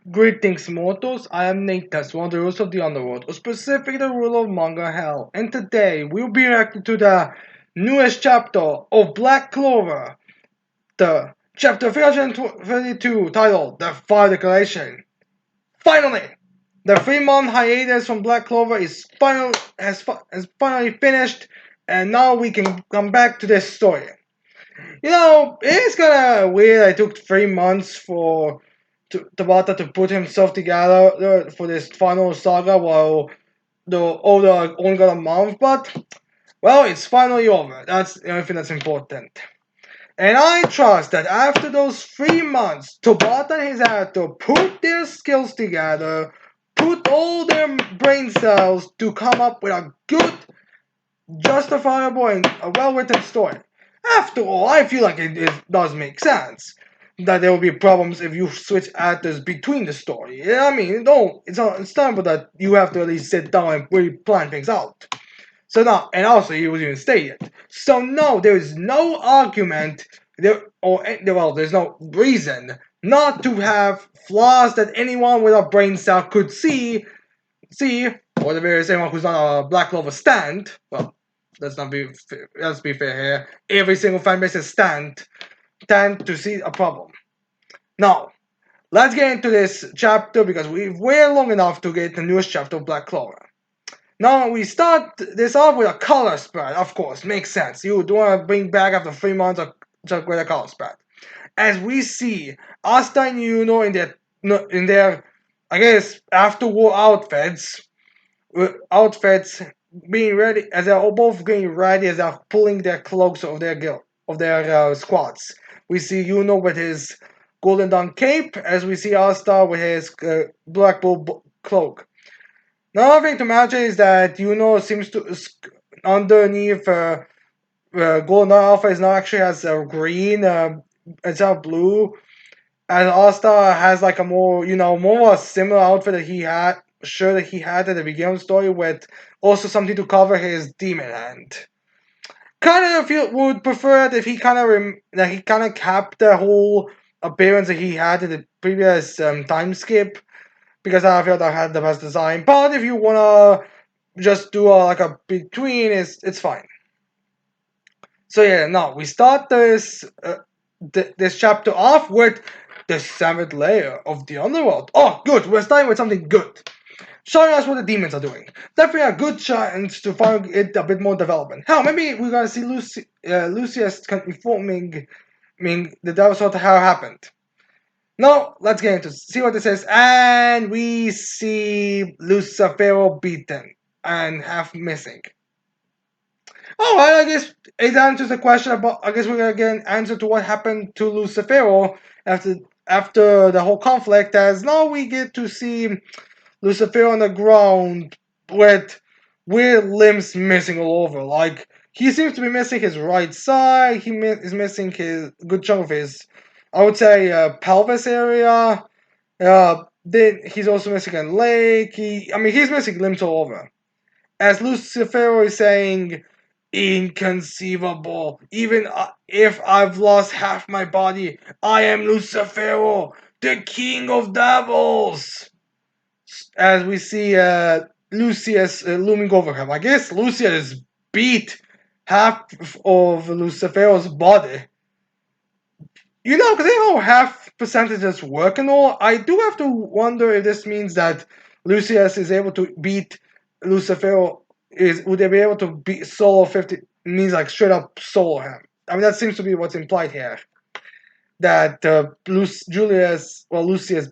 Greetings, mortals. I am Natas, one of the rulers of the underworld, or specifically the ruler of manga hell. And today we'll be reacting to the newest chapter of Black Clover, the chapter 332, titled The Fire Declaration. Finally, the 3-month hiatus from Black Clover has finally finished, and now we can come back to this story. It's kind of weird. I took 3 months for Tabata to put himself together for this final saga, while the other only got a month. But well, it's finally over. That's the only thing that's important. And I trust that after those 3 months, Tabata and his actor put their skills together, put all their brain cells to come up with a good, justifiable, and a well-written story. After all, I feel like it does make sense that there will be problems if you switch actors between the story. I mean, no, it's understandable that you have to at least sit down and really plan things out. So now, and also he was even stated. So no, there is no argument there's no reason not to have flaws that anyone with a brain cell could see, or the very anyone who's not a Black Clover stand. Well, let's be fair here. Every single fan base is stand to see a problem. Now, let's get into this chapter because we've waited long enough to get the newest chapter of Black Clover. Now, we start this off with a color spread, of course, makes sense. You don't want to bring back after 3 months just with a color spread. As we see Asta and Yuno in their, I guess, after war outfits being ready as they're both getting ready as they're pulling their cloaks of their squads. We see Yuno with his golden dawn cape, as we see Asta with his black bull cloak. Another thing to mention is that Yuno seems to underneath golden dawn alpha is not actually has a green, it's not blue. And Asta has like a more a similar outfit that he had, shirt that he had at the beginning of the story, with also something to cover his demon hand. Kind of feel would prefer that if he that he kind of kept the whole appearance that he had in the previous time skip, because I feel that had the best design. But if you wanna just do like a between, it's fine. So yeah, now we start this chapter off with the seventh layer of the underworld. Oh, good. We're starting with something good. Showing us what the demons are doing. Definitely a good chance to find it a bit more development. Hell, maybe we're gonna see Lucius informing the Devil's Sword how it happened. Now, let's get into see what this is. And we see Lucifero beaten and half missing. Oh, well, I guess it answers the question about. I guess we're gonna get an answer to what happened to Lucifero after the whole conflict. As now we get to see Lucifero on the ground with weird limbs missing all over. Like he seems to be missing his right side. Is missing his good chunk of his, I would say, pelvis area. Then he's also missing a leg. He's missing limbs all over. As Lucifero is saying, inconceivable. Even if I've lost half my body, I am Lucifero, the king of devils. As we see Lucius looming over him. I guess Lucius beat half of Lucifero's body. Because half percentages work and all, I do have to wonder if this means that Lucius is able to beat Lucifero. Would they be able to beat solo 50? Means like straight up solo him. That seems to be what's implied here. That Lucius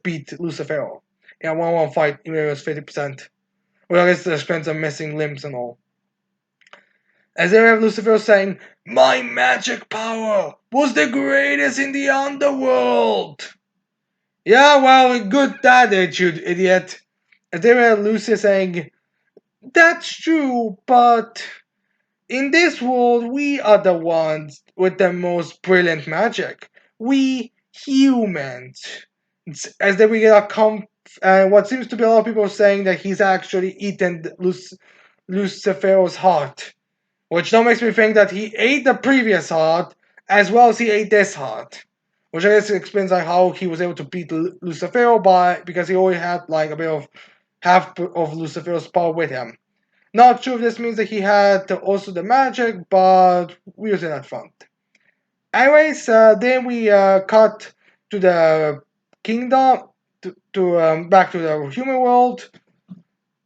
beat Lucifero in a 1-1 fight, even if it was 50%. Well, I guess there's spends on missing limbs and all. As they have Lucifer saying, my magic power was the greatest in the underworld. Yeah, well, good that attitude, idiot. As they have Lucifer saying, that's true, but in this world, we are the ones with the most brilliant magic. We humans. As then we get what seems to be a lot of people saying that he's actually eaten Lucifer's heart. Which now makes me think that he ate the previous heart as well as he ate this heart. which I guess explains like how he was able to beat Lucifer by because he already had like a bit of half of Lucifer's power with him. Not sure if this means that he had also the magic, but we'll see that front. Anyways, then we cut to the kingdom, back to the human world.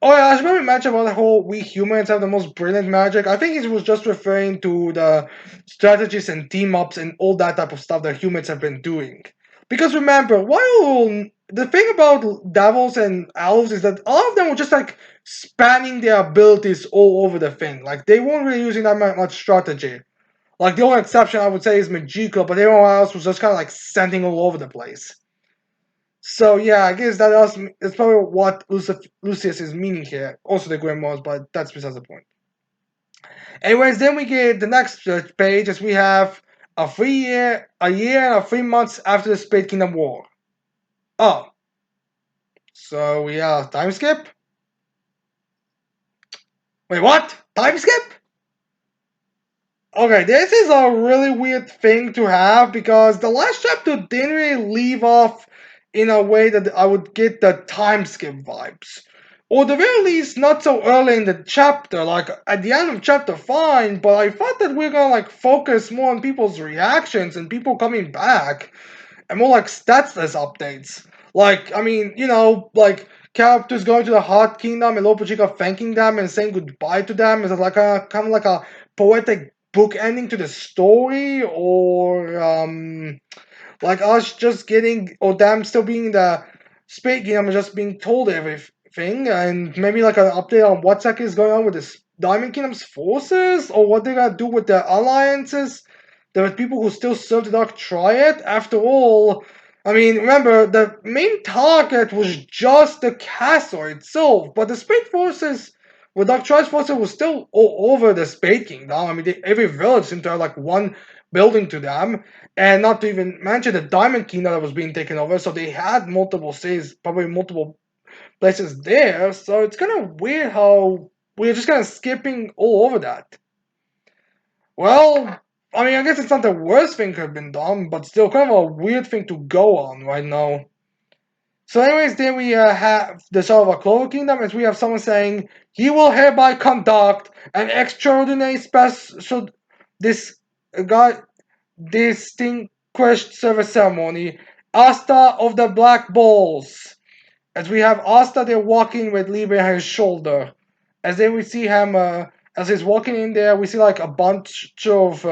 Oh yeah, I should probably mention about the whole we humans have the most brilliant magic. I think it was just referring to the strategies and team ups and all that type of stuff that humans have been doing. Because remember, while the thing about devils and elves is that all of them were just like spanning their abilities all over the thing. Like they weren't really using that much strategy. Like the only exception I would say is Magica, but everyone else was just kind of like sending all over the place. So yeah, I guess it's probably what Lucius is meaning here. Also the grimoires, but that's besides the point. Anyways, then we get the next page as we have a year and 3 months after the Spade Kingdom War. Oh, so we have time skip. Wait, what? Time skip? Okay, this is a really weird thing to have because the last chapter didn't really leave off in a way that I would get the time skip vibes. Or the very least, not so early in the chapter, like at the end of chapter 5, but I thought that we're gonna like focus more on people's reactions and people coming back and more like statsless updates. Like, I mean, like characters going to the Heart Kingdom and Lopo Chica thanking them and saying goodbye to them. Is it like a kind of like a poetic book ending to the story, or like us just getting, or them still being the Spade Kingdom and just being told everything, and maybe like an update on what exactly is going on with the Diamond Kingdom's forces, or what they're gonna do with the alliances. There are people who still serve the Dark Triad. After all, I mean, remember, the main target was just the castle itself, but the Spade forces, with Dark Triad's forces, was still all over the Spade Kingdom. I mean, every village seemed to have like one building to them, and not to even mention the Diamond Kingdom that was being taken over, so they had multiple cities, probably multiple places there, so it's kind of weird how we're just kind of skipping all over that. Well, I mean, I guess it's not the worst thing could have been done, but still kind of a weird thing to go on right now. So, anyways, then we have the Shadow of a Clover Kingdom, as we have someone saying, "He will hereby conduct an extraordinary special this God distinguished service ceremony, Asta of the Black Bulls." As we have Asta there walking with Libre on his shoulder. As then we see him, as he's walking in there, we see like a bunch of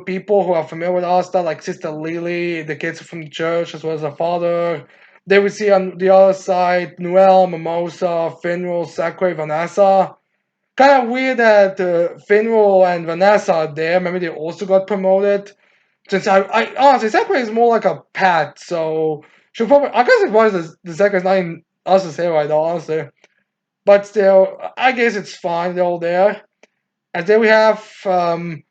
people who are familiar with Asta, like Sister Lily, the kids from the church, as well as her father. Then we see on the other side Noel, Mimosa, Finral, Sakura, Vanessa. Kind of weird that Finral and Vanessa are there. Maybe they also got promoted. Since I honestly, Sakura is more like a pet, so she'll probably. I guess it was the Sakura's not in us to say right now, honestly. But still, I guess it's fine. They're all there. And then we have some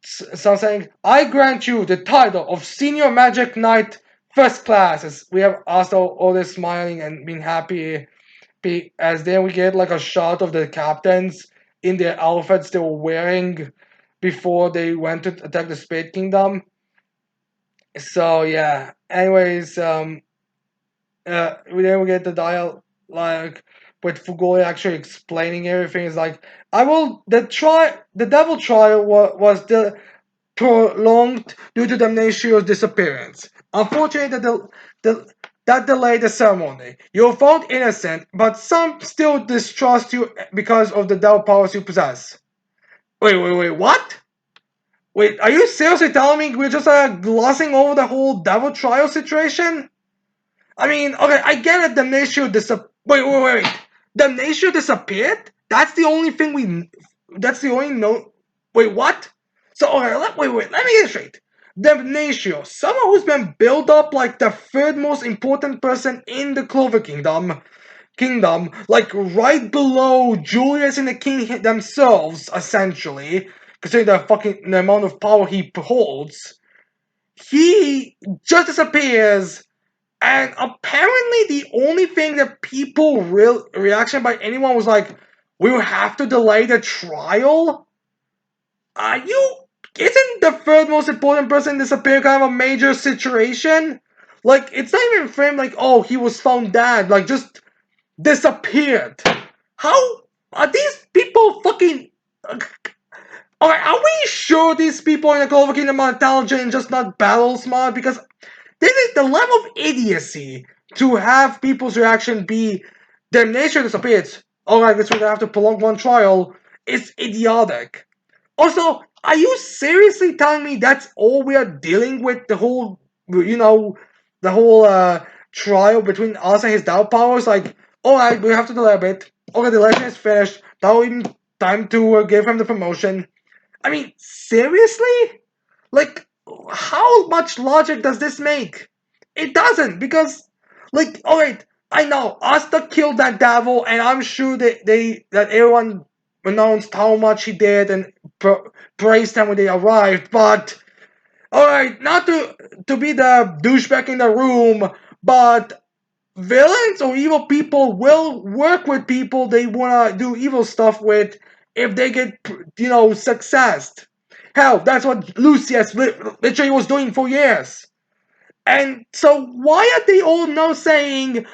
saying, "I grant you the title of Senior Magic Knight First Class." As we have also all this smiling and being happy. As then we get like a shot of the captains in their outfits they were wearing before they went to attack the Spade Kingdom. So yeah. Anyways, then we get the dial like with Fugoli actually explaining everything. Is like, I will the devil trial was the prolonged due to Damnatio's disappearance. Unfortunately, that delayed the ceremony. You're found innocent, but some still distrust you because of the devil powers you possess. Wait, what? Wait, are you seriously telling me we're just glossing over the whole devil trial situation? I mean, okay, I get it. Damnatio wait. Damnatio disappeared? That's the only thing we. That's the only no. Wait, what? So okay, wait. Let me get it straight. Damnatio, someone who's been built up like the third most important person in the Clover Kingdom, like right below Julius and the King themselves, essentially, considering the amount of power he holds. He just disappears, and apparently, the only thing that people real reaction by anyone was like, "We will have to delay the trial." You isn't the third most important person disappear kind of a major situation. Like, it's not even framed like, oh, he was found dead. Like, just disappeared. How are these people fucking? Alright, are we sure these people in the Clover Kingdom are intelligent and just not battle smart? Because this is the level of idiocy to have people's reaction be damnation disappeared. Alright, guess we're gonna have to prolong one trial. It's idiotic. Also, are you seriously telling me that's all we are dealing with? The whole, the whole trial between us and his doubt powers? Like, alright, we have to delay a bit. Okay, the legend is finished. Now even time to give him the promotion. I mean, seriously? Like, how much logic does this make? It doesn't, because, like, alright, I know, Asta killed that devil, and I'm sure that everyone announced how much he did and praised him when they arrived, but, alright, not to be the douchebag in the room, but villains or evil people will work with people they wanna do evil stuff with if they get, success. Hell, that's what Lucius literally was doing for years. And so why are they all now saying,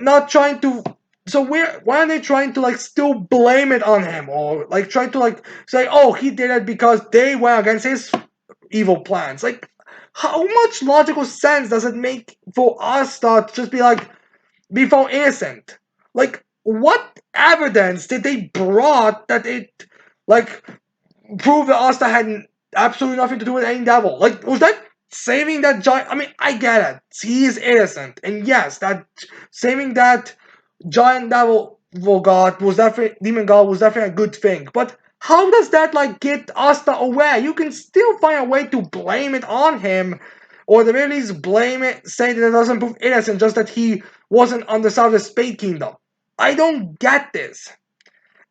not trying to? So why are they trying to like still blame it on him or like try to like say, oh, he did it because they went against his evil plans? Like, how much logical sense does it make for us to just be found innocent? Like, what evidence did they brought that it like prove that Asta had absolutely nothing to do with any devil? Like, was that saving that giant? I mean, I get it. He is innocent, and yes, that saving that giant devil god was definitely demon god was definitely a good thing. But how does that like get Asta away? You can still find a way to blame it on him, or at the very least blame it, say that it doesn't prove innocent, just that he wasn't on the side of the Spade Kingdom. I don't get this.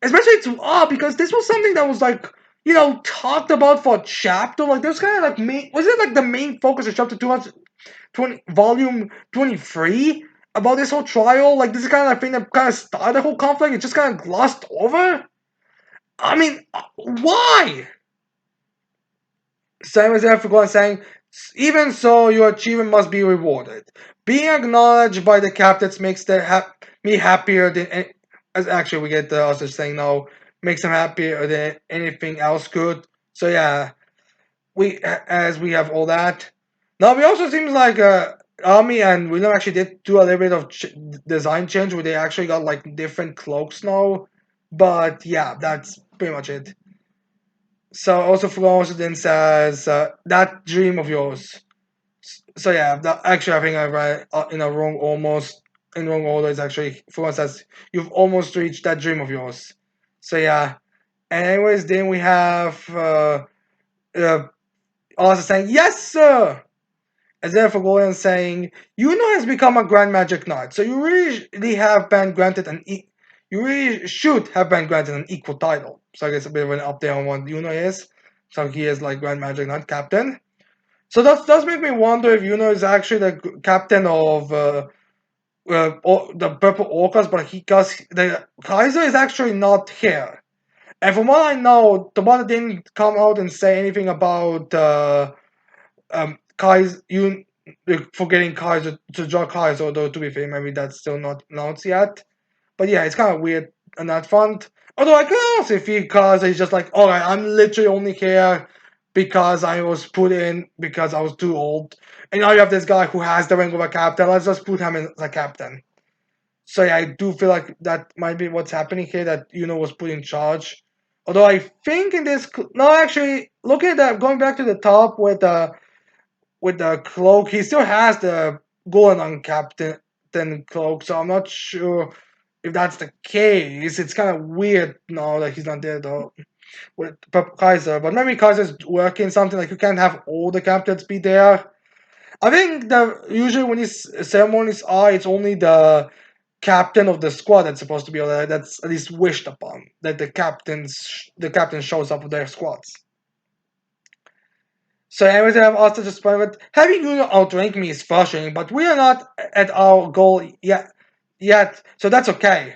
Especially to because this was something that was like, talked about for a chapter. Like, there's kind of like was it like the main focus of chapter 220, volume 23 about this whole trial? Like, this is kind of the thing that kind of started the whole conflict. It just kind of glossed over. I mean, why? Simon Zephyr saying, even so, your achievement must be rewarded. Being acknowledged by the captains makes me happier than as actually we get the also saying no makes him happier than anything else could. So yeah, we have all that. Now we also seems like Army and William actually did do a little bit of design change where they actually got like different cloaks now. But yeah, that's pretty much it. So also Florence then says that dream of yours. So yeah, actually I think I read in a wrong almost in wrong order. Is actually Florence says you've almost reached that dream of yours. So yeah, and anyways, then we have uh, also saying yes, sir. As if Golian saying, Yuno has become a Grand Magic Knight, so you really have been granted you really should have been granted an equal title. So I guess a bit of an update on what Yuno is. So he is like Grand Magic Knight Captain. So that does make me wonder if Yuno is actually the captain of the Purple Orcas, but because the Kaiser is actually not here. And from what I know, Tabata didn't come out and say anything about Kaiser, forgetting Kaiser to draw Kaiser, although to be fair, maybe that's still not announced yet. But yeah, it's kind of weird on that front. Although I can also feel Kaiser is just like, alright, I'm literally only here because I was put in because I was too old. And now you have this guy who has the rank of a captain, let's just put him as a captain. So yeah, I do feel like that might be what's happening here, that was put in charge. Although I think in this, no, actually, looking at that, going back to the top with the cloak, he still has the golden captain cloak. So I'm not sure if that's the case. It's kind of weird now that he's not there though with Kaiser. But maybe Kaiser's working something like you can't have all the captains be there. I think that usually when these ceremonies are, it's only the captain of the squad that's supposed to be there. That's at least wished upon that the captain shows up with their squads. So anyways, I have also just private. Having you outrank me is frustrating, but we are not at our goal yet. So that's okay.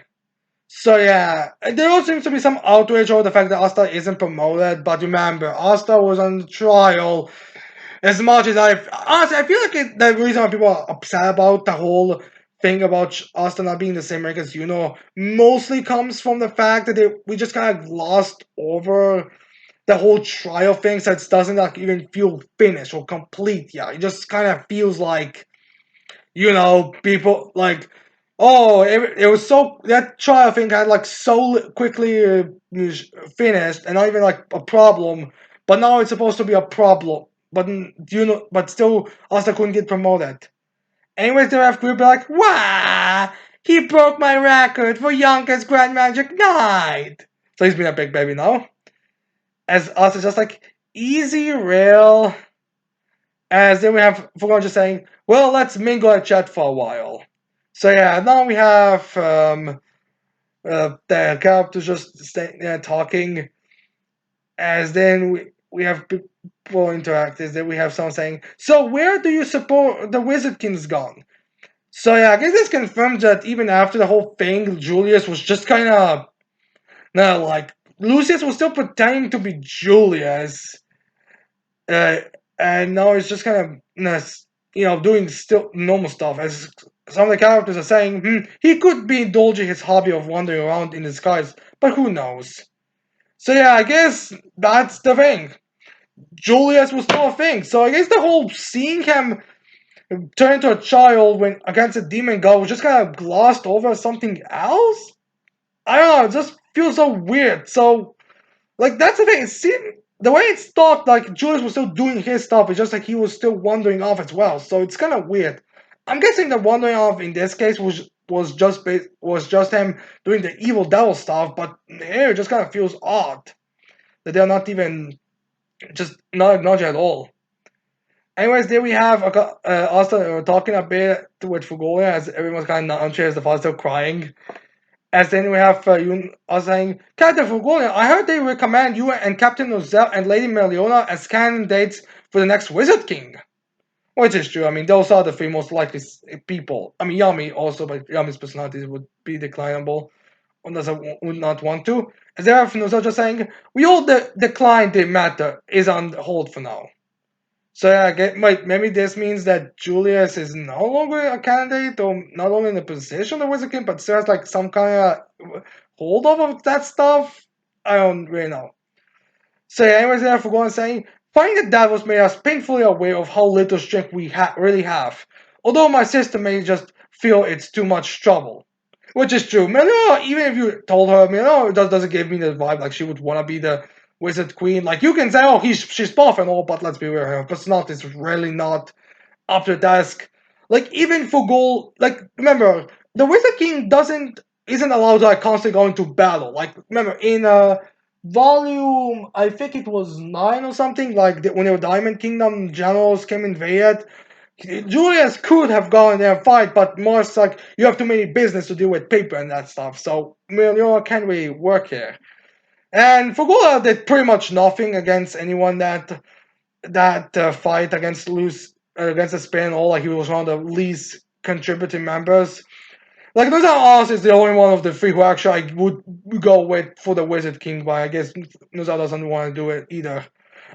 So yeah, there also seems to be some outrage over the fact that Asta isn't promoted. But remember, Asta was on trial. As much as I honestly, I feel like the reason why people are upset about the whole thing about Asta not being the same rank as mostly comes from the fact that we just kind of glossed over the whole trial thing, so it doesn't like even feel finished or complete. Yeah, it just kind of feels like people like, oh, it was so that trial thing had like so quickly finished and not even like a problem, but now it's supposed to be a problem. But but still, Asta couldn't get promoted. Anyways, the ref group be like, "Wah! He broke my record for youngest Grand Magic Night." So he's been a big baby now. As Asta just like easy rail. As then we have Fugon just saying, well, let's mingle and chat for a while. So yeah, now we have the characters just staying there talking. As then we have people interact. Is then we have someone saying, so where do you support the Wizard King's gone? So yeah, I guess this confirms that even after the whole thing, Julius was just kind of, no, like, Lucius was still pretending to be Julius. Uh, and now it's just kind of doing still normal stuff. As some of the characters are saying, he could be indulging his hobby of wandering around in disguise, but who knows? So yeah, I guess that's the thing. Julius was still a thing. So I guess the whole seeing him turn into a child when against a demon god was just kind of glossed over as something else. I don't know. It just feels so weird. So like that's the thing. It seemed the way it's thought like Julius was still doing his stuff. It's just like he was still wandering off as well. So it's kind of weird. I'm guessing the wandering off in this case was just him doing the evil devil stuff. But here it just kind of feels odd that they're not even just not acknowledged at all. Anyways, there we have Asta talking a bit with Fugoya as everyone's kind of unsure as the father's still crying. As then we have Yun saying, Captain Fugoya, I heard they recommend you and Captain Nozel and Lady Meliona as candidates for the next Wizard King. Which is true. I mean, those are the three most likely people. I mean, Yami also, but Yami's personality would be declinable unless I would not want to. As they have Nozel just saying, we all declined the matter is on hold for now. So yeah, maybe this means that Julius is no longer a candidate or no longer in the position of Wizard King, but still has like some kind of hold of that stuff. I don't really know. So yeah, anyways, there for going saying, finding the devils made us painfully aware of how little strength we really have. Although my sister may just feel it's too much trouble. Which is true. Melina, even if you told her, Melina doesn't give me the vibe like she would want to be the wizard queen. Like, you can say, oh, she's buff and all, but let's be real, her personality is really not up to the task. Like, even for goal, like, remember, the wizard king isn't allowed to, like, constantly go into battle. Like, remember, in, volume, I think it was 9 or something, like, when the Diamond Kingdom generals came invaded, Julius could have gone there and fight, but most like you have too many business to deal with paper and that stuff. So can't really work here. And Fugola did pretty much nothing against anyone that fight against the Spain. All like he was one of the least contributing members. Like Nuzal Oz is the only one of the three who actually I would go with for the Wizard King, but I guess Nuzal doesn't want to do it either.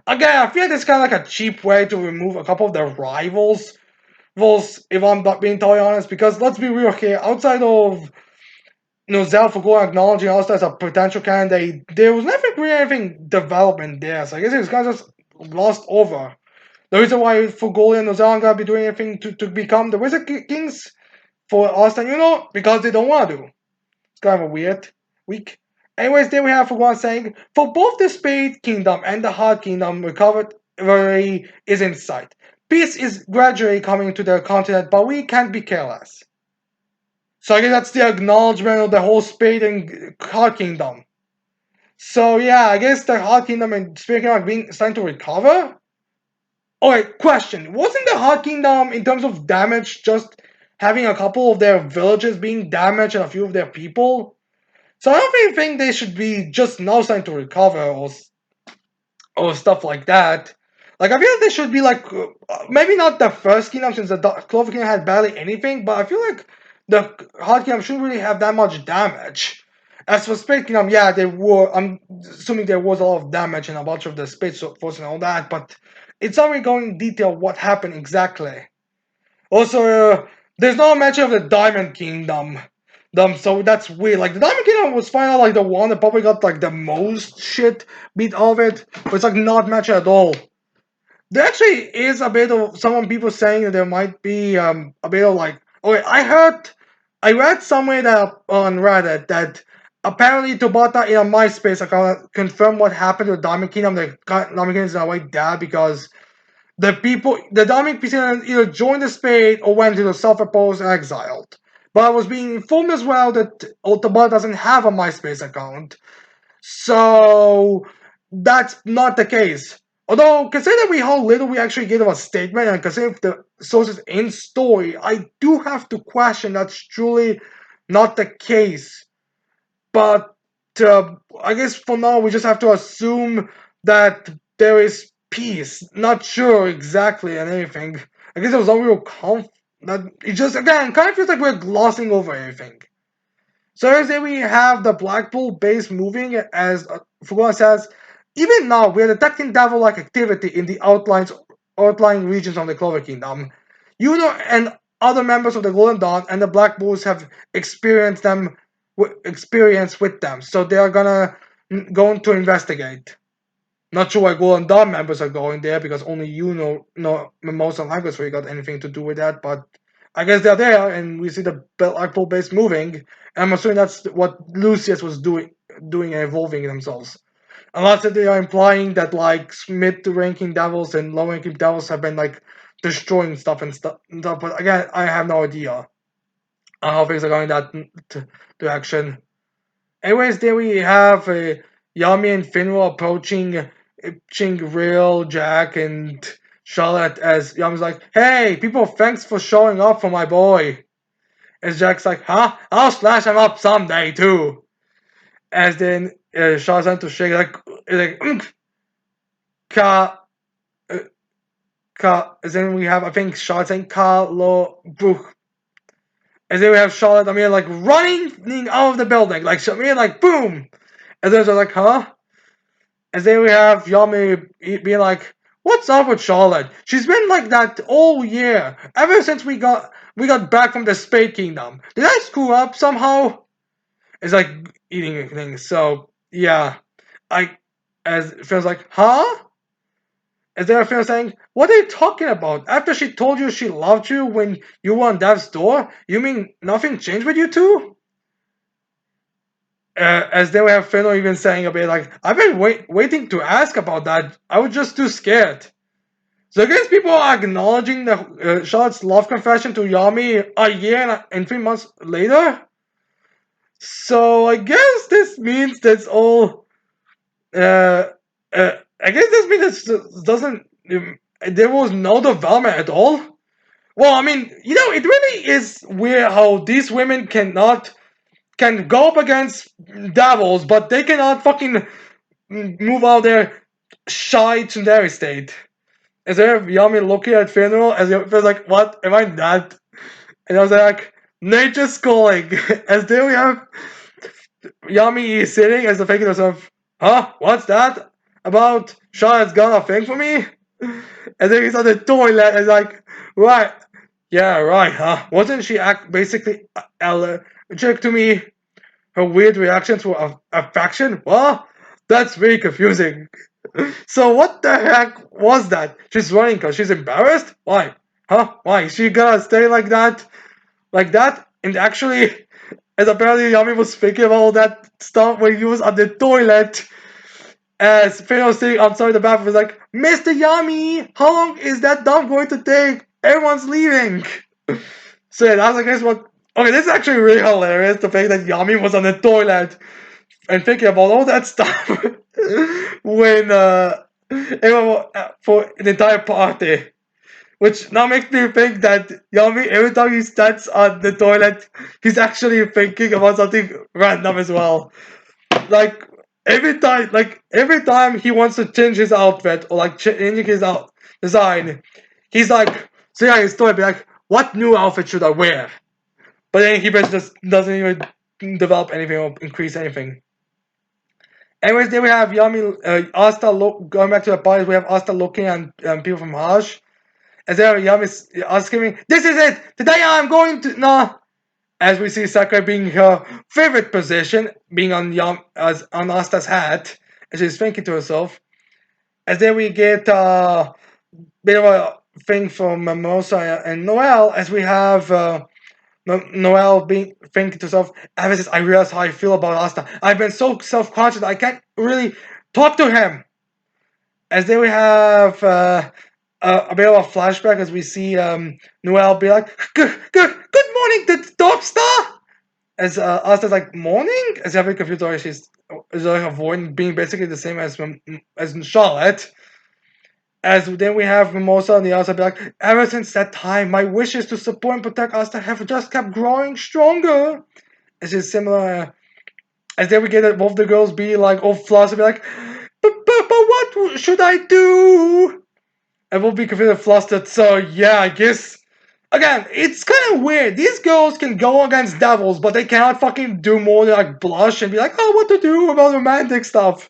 Again, I feel like it's kind of like a cheap way to remove a couple of their rivals if I'm not being totally honest, because let's be real here, outside of Zelfago acknowledging us as a potential candidate, there was never really anything development there. So I guess it's kind of just lost over. The reason why Fugoli and Nozel aren't gonna be doing anything to become the Wizard Kings for Austin, because they don't want to do. It's kind of a week. Anyways, there we have Fugoli saying, for both the Spade Kingdom and the Hard Kingdom, recovery is in sight. Peace is gradually coming to the continent, but we can't be careless. So I guess that's the acknowledgement of the whole Spade and Hard Kingdom. So yeah, I guess the Hard Kingdom and Spade Kingdom are being starting to recover. Alright, question. Wasn't the Hard Kingdom, in terms of damage, just having a couple of their villages being damaged and a few of their people? So I don't really think they should be just now starting to recover or stuff like that. Like I feel like they should be like maybe not the first kingdom since the Clover Kingdom had barely anything, but I feel like the Hard Kingdom shouldn't really have that much damage. As for Space Kingdom, yeah, there were. I'm assuming there was a lot of damage and a bunch of the Space Force and all that, but it's not really going in detail what happened exactly. Also, there's no mention of the Diamond Kingdom. So that's weird. Like the Diamond Kingdom was finally like the one that probably got like the most shit beat of it, but it's like not mentioned at all. There actually is a bit of some people saying that there might be a bit of like. Okay, I read somewhere that on Reddit that apparently Tabata in a MySpace account confirmed what happened to Diamond Kingdom. The Diamond Kingdom is in a way dead because the Diamond Kingdom either joined the spade or went into self-imposed exiled. But I was being informed as well that Tabata doesn't have a MySpace account. So that's not the case. Although, considering how little we actually get of a statement and considering the sources in story, I do have to question that's truly not the case. But I guess for now we just have to assume that there is peace. Not sure exactly and anything. I guess it was unreal that it just again kind of feels like we're glossing over everything. So as we have the Blackpool base moving as Fugua says, even now we are detecting devil-like activity in the outlying regions of the Clover Kingdom. Yuno and other members of the Golden Dawn and the Black Bulls have experience with them, so they are going to investigate. Not sure why Golden Dawn members are going there because only know Mimosa and Hagrid got anything to do with that, but I guess they're there and we see the Blackpool base moving. And I'm assuming that's what Lucius was doing and evolving themselves. Unless they are implying that like mid-ranking devils and low-ranking devils have been like destroying stuff and stuff. But again, I have no idea how things are going that direction. Anyways, there we have Yami and Finro approaching Real, Jack, and Charlotte as Yami's like, "Hey, people, thanks for showing up for my boy." As Jack's like, "Huh? I'll slash him up someday too." As then Charlotte's on to shake ka uh, ka. As then we have I think Charlotte saying Carlo Bruch. As then we have Charlotte, I mean, like running out of the building, like I mean, like boom. And then they're like, "Huh?" And then we have Yami being like, "What's up with Charlotte? She's been like that all year, ever since we got back from the Spade Kingdom. Did I screw up somehow?" It's like eating things. So yeah, I as it feels like, huh? Is there a feeling saying, "What are you talking about? After she told you she loved you when you were on Dev's door, you mean nothing changed with you two?" As they have Fino even saying a bit like, "I've been waiting to ask about that. I was just too scared." So I guess people are acknowledging the Charlotte's love confession to Yami a year and 3 months later. So I guess this means that's all. Uh, I guess this means it doesn't. There was no development at all. Well, I mean, it really is weird how these women can go up against devils, but they cannot fucking move out their shy tsundere state. Is there Yami looking at funeral as it feels like, what? Am I that? And I was like, nature's calling. As there we have Yami is sitting as the thinking to herself, huh? What's that? About Charlotte's got a thing for me? And then he's on the toilet and like, right. Yeah, right, huh? Wasn't she basically allergic to me? Her weird reaction to affection? Well, that's really confusing. So what the heck was that? She's running because she's embarrassed? Why? Huh? Why? Is she gonna stay like that? Like that? And actually, as apparently Yami was thinking about all that stuff when he was on the toilet. As Finn was sitting outside the bathroom, was like, "Mr. Yami, how long is that dump going to take? Everyone's leaving." So yeah, that's I guess what. Okay, this is actually really hilarious. The fact that Yami was on the toilet and thinking about all that stuff when everyone for the entire party. Which now makes me think that Yami, every time he stands on the toilet, he's actually thinking about something random as well. Like every time he wants to change his outfit or like changing his design, he's like, so yeah, his toilet be like, what new outfit should I wear? But then he just doesn't even develop anything or increase anything. Anyways, then we have Yami, Asta going back to the parties. We have Asta looking at people from Hush. And then Yami's asking me, "This is it. Today I'm going to no." As we see Sakurai being her favorite position, being on as on Asta's hat, and she's thinking to herself. As then we get a bit of a thing from Mimosa and Noel, as we have Noel being thinking to herself, ever since I realized how I feel about Asta, I've been so self-conscious I can't really talk to him. As then we have a bit of a flashback as we see Noel be like, good morning, the top star. As Asta's like morning, as having confused already, she's like avoiding being basically the same as Charlotte. As then we have Mimosa on the outside be like, ever since that time, my wishes to support and protect Asta have just kept growing stronger. As is similar. As then we get both the girls be like all flustered, be like, but what should I do? And we'll be confused and flustered. So yeah, I guess again, it's kind of weird. These girls can go against devils, but they cannot fucking do more than like blush and be like, oh, what to do about romantic stuff.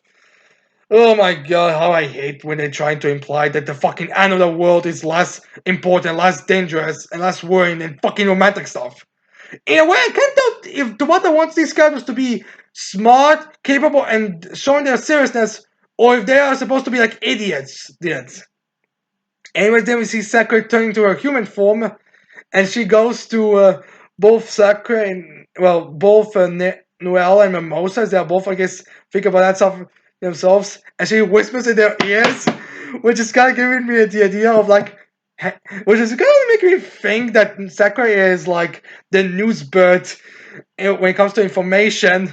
Oh my god, how I hate when they're trying to imply that the fucking end of the world is less important, less dangerous, and less worrying than fucking romantic stuff. In a way, I can't tell if Tabata wants these characters to be smart, capable, and showing their seriousness, or if they are supposed to be like idiots. Anyways, then we see Sakura turning to her human form, and she goes to both Sakura and both Noelle and Mimosa. They are both, I guess, think about that stuff themselves, and she whispers in their ears, which is kind of giving me the idea of like, which is kind of making me think that Sakura is like the news bird when it comes to information.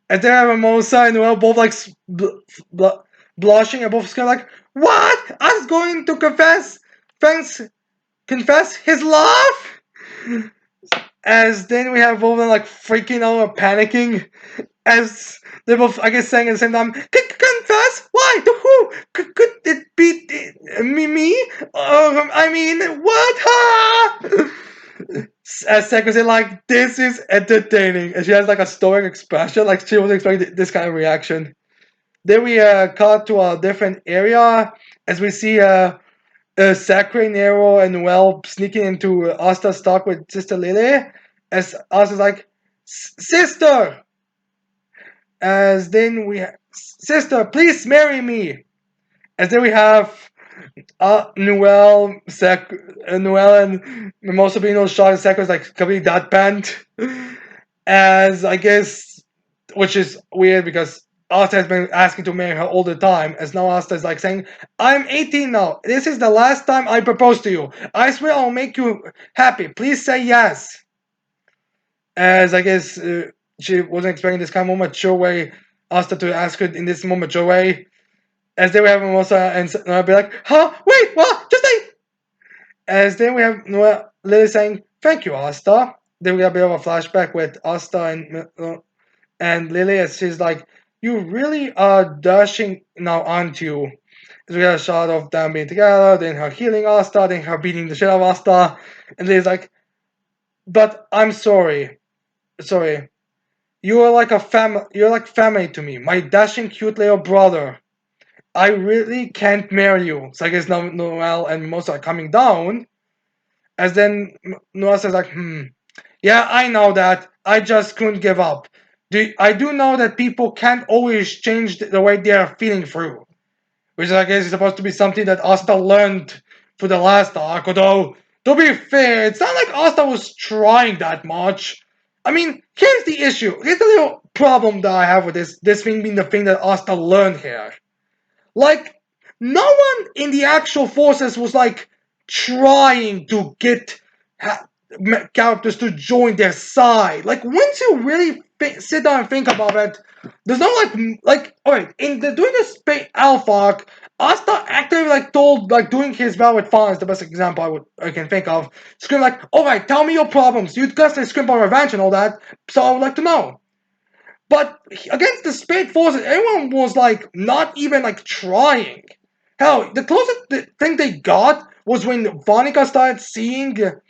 And then Mimosa and Noelle both like blushing and both kind of like, what? Us going to thanks confess his love? As then we have both of them like freaking out or panicking as they both, I guess, saying at the same time, confess? Why? To who? Could it be me? I mean, what? As Sakura said, like, this is entertaining. And she has like a stoic expression, like she wasn't expecting this kind of reaction. Then we cut to a different area as we see Sakura, Nero, and Noel sneaking into Asta's talk with Sister Lily. As Asta's like, Sister! As then we Sister, please marry me! As then we have Noel and Mimosa being all shot, and Sakura's like completely deadpanned. As I guess, which is weird because Asta has been asking to marry her all the time, as now Asta is like saying, I'm 18 now. This is the last time I propose to you. I swear I'll make you happy. Please say yes. As I guess she wasn't expecting this kind of more mature way, Asta to ask her in this more mature way. As then we have Mimosa and Noel be like, huh? Wait, what? Just say. As then we have Noel Lily saying, thank you, Asta. Then we have a bit of a flashback with Asta and Lily as she's like, you really are dashing now, aren't you? So we got a shot of them being together, then her healing Asta, then her beating the shit out of Asta, and Lily's like, but I'm sorry. Sorry. You are like you're like family to me, my dashing cute little brother. I really can't marry you. So I guess now Noel and Mimosa are coming down. As then Noel says like, yeah, I know that. I just couldn't give up. I do know that people can't always change the way they are feeling through. Which I guess is supposed to be something that Asta learned for the last arc, although, to be fair, it's not like Asta was trying that much. I mean, here's the issue. Here's the little problem that I have with this thing being the thing that Asta learned here. Like, no one in the actual forces was like trying to get characters to join their side. Like, once you really sit down and think about it, there's no alright, during the space alpha arc, Asta actively like told like doing his battle with Fawn is the best example I can think of. Scream like, alright, tell me your problems. You constantly scream about revenge and all that, so I would like to know. But against the Spade forces, everyone was like not even like trying. Hell, the closest thing they got was when Vonica started seeing, thinking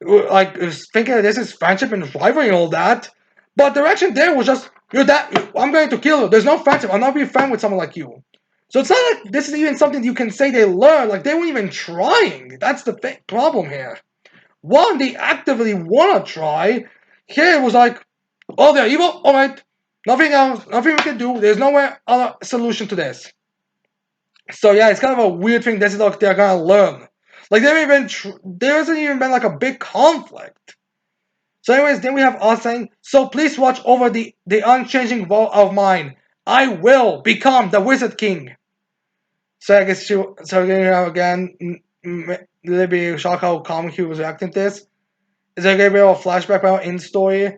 that this is friendship and rivalry and all that. But the reaction there was just, you're that, I'm going to kill you. There's no friendship. I'm not being friend with someone like you. So it's not like this is even something you can say they learned. Like, they weren't even trying. That's the problem here. One, they actively want to try. Here it was like, oh, they're evil? Alright. Nothing else. Nothing we can do. There's no other solution to this. So yeah, it's kind of a weird thing. This is like they're gonna learn. Like, there hasn't even been like a big conflict. So, anyways, then we have us saying, so please watch over the unchanging vow of mine. I will become the Wizard King. So I guess so again, Libby shock how calm he was reacting to this. Is there gonna be a flashback about in story?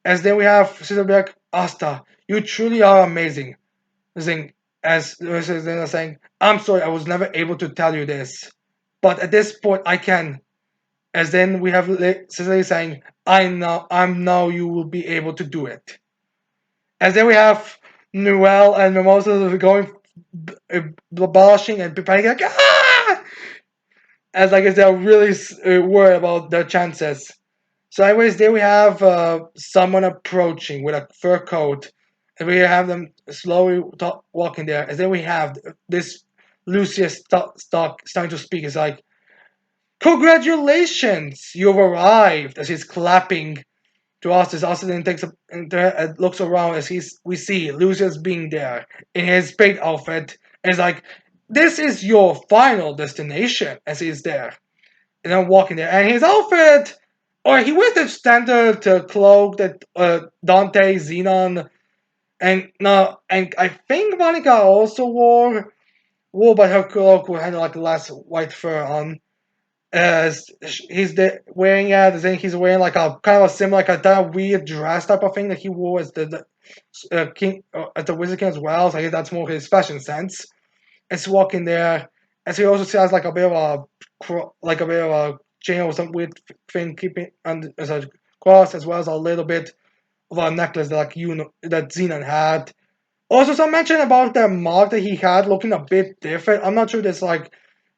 As then we have Sisterback Asta. You truly are amazing. Saying as Zena saying, I'm sorry I was never able to tell you this. But at this point I can. As then we have Cicely saying, I'm now you will be able to do it. As then we have Noel and Mimosa going blushing and panicking like, ah! As I guess they're really worried about their chances. So anyways, there we have someone approaching with a fur coat. And we have them slowly walking there. And then we have this Lucius starting to speak. It's like, congratulations, you've arrived. As he's clapping to us, as Austin takes looks around as we see Lucius being there in his paint outfit. And it's like, this is your final destination. As he's there, and I'm walking there, and his outfit, or he wears the standard cloak that Dante, Xenon, and no, and I think Monica also wore, but her cloak had like less white fur on. As he's wearing it, and he's wearing like a kind of a similar, like a that weird dress type of thing that he wore as the king, as the Wizard King as well. So I guess that's more his fashion sense. It's walking there, and so he also has like a bit of like a bit of a chain or some weird thing keeping under as a cross, as well as a little bit of a necklace that like that Xenon had. Also, some mention about the mark that he had looking a bit different. I'm not sure there's like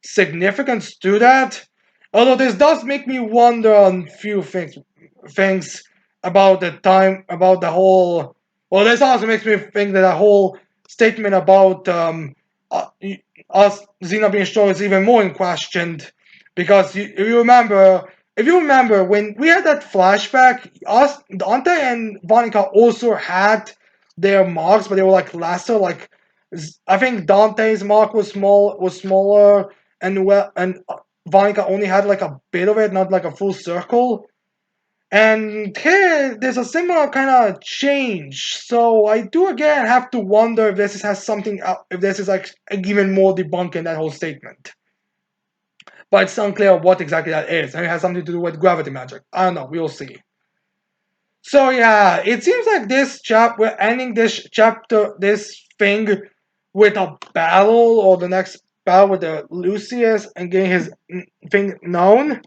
significance to that. Although this does make me wonder on few things about the time about the whole. Well, this also makes me think that the whole statement about uh, us Xena being strong is even more in questioned because if you remember when we had that flashback, us Dante and Vonica also had their marks, but they were like lesser. Like I think Dante's mark was smaller, and Vonica only had like a bit of it, not like a full circle. And here, there's a similar kind of change. So I do again have to wonder if has something, if this is like even more debunking that whole statement. But it's unclear what exactly that is. And it has something to do with gravity magic. I don't know. We'll see. So yeah, it seems like we're ending this chapter, this thing, with a battle, or the next battle with the Lucius and getting his thing known.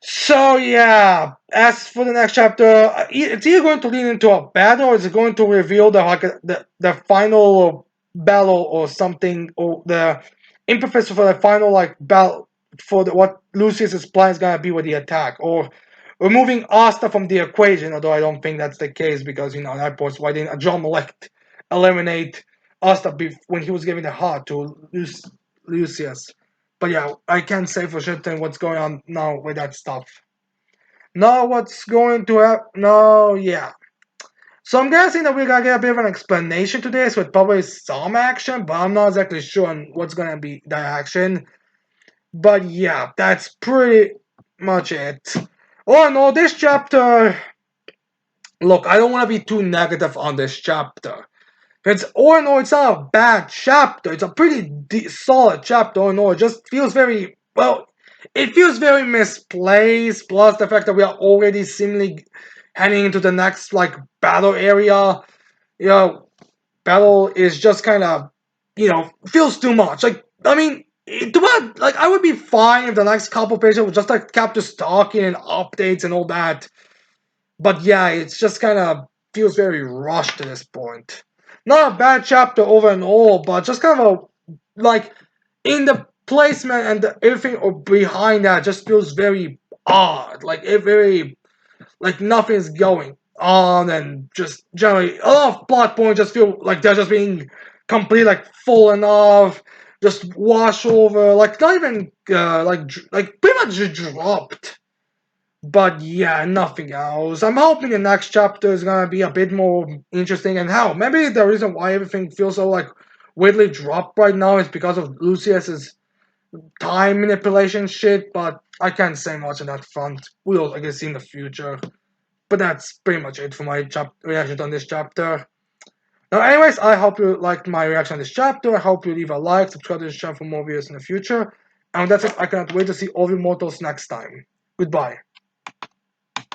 So yeah, as for the next chapter, it's either going to lead into a battle, or is it going to reveal the final battle or something, or the impetus for the final like battle for what Lucius's plan is gonna be with the attack, or removing Asta from the equation. Although I don't think that's the case because that point why didn't John elect eliminate Asta when he was giving the heart to Lucius. But yeah, I can't say for certain what's going on now with that stuff. Now what's going to happen? No, yeah. So I'm guessing that we're gonna get a bit of an explanation to this with probably some action, but I'm not exactly sure on what's gonna be the action. But yeah, that's pretty much it. Oh no, this chapter. Look, I don't want to be too negative on this chapter. It's not a bad chapter. It's a pretty solid chapter. Oh no, it just feels very well. It feels very misplaced. Plus the fact that we are already seemingly heading into the next like battle area. You know, battle is just kind of feels too much. Like I mean, too much. Like I would be fine if the next couple pages was just like kept just talking and updates and all that. But yeah, it's just kind of feels very rushed at this point. Not a bad chapter over and all, but just kind of like in the placement and everything behind that just feels very odd. Like it very like nothing's going. And just generally a lot of plot points just feel like they're just being completely like fallen off, just wash over, like not even like pretty much just dropped. But yeah, nothing else. I'm hoping the next chapter is gonna be a bit more interesting. And how maybe the reason why everything feels so like weirdly dropped right now is because of Lucius's time manipulation shit. But I can't say much on that front. We'll I guess see in the future. But that's pretty much it for my reaction on this chapter. Now, anyways, I hope you liked my reaction on this chapter. I hope you leave a like, subscribe to this channel for more videos in the future. And that's it. I cannot wait to see all you mortals next time. Goodbye.